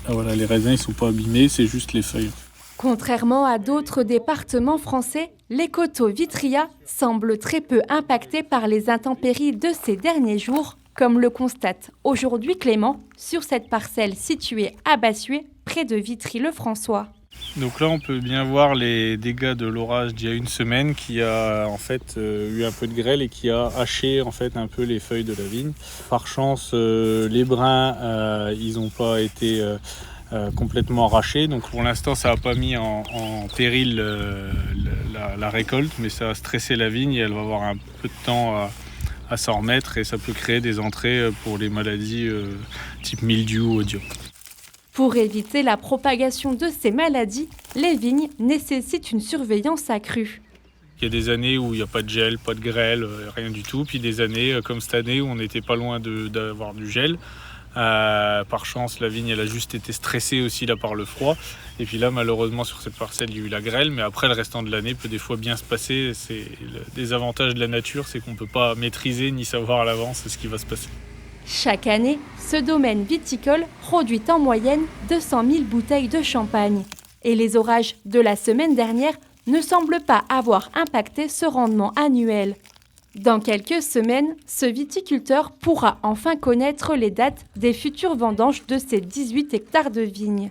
Ah, voilà, les raisins, ils sont pas abîmés, c'est juste les feuilles. Contrairement à d'autres départements français, les coteaux Vitria semblent très peu impactés par les intempéries de ces derniers jours, comme le constate aujourd'hui Clément sur cette parcelle située à Bassuet, près de Vitry-le-François. Donc là, on peut bien voir les dégâts de l'orage d'il y a une semaine qui a en fait eu un peu de grêle et qui a haché en fait un peu les feuilles de la vigne. Par chance, les brins, ils n'ont pas été complètement arrachés. Donc pour l'instant, ça n'a pas mis en péril la récolte, mais ça a stressé la vigne et elle va avoir un peu de temps à s'en remettre et ça peut créer des entrées pour les maladies type mildiou ou oidium. Pour éviter la propagation de ces maladies, les vignes nécessitent une surveillance accrue. Il y a des années où il n'y a pas de gel, pas de grêle, rien du tout. Puis des années comme cette année où on n'était pas loin d'avoir du gel. Par chance, la vigne elle a juste été stressée aussi là par le froid. Et puis là, malheureusement, sur cette parcelle, il y a eu la grêle. Mais après, le restant de l'année peut des fois bien se passer. C'est le désavantage de la nature, c'est qu'on ne peut pas maîtriser ni savoir à l'avance ce qui va se passer. Chaque année, ce domaine viticole produit en moyenne 200 000 bouteilles de champagne. Et les orages de la semaine dernière ne semblent pas avoir impacté ce rendement annuel. Dans quelques semaines, ce viticulteur pourra enfin connaître les dates des futures vendanges de ses 18 hectares de vignes.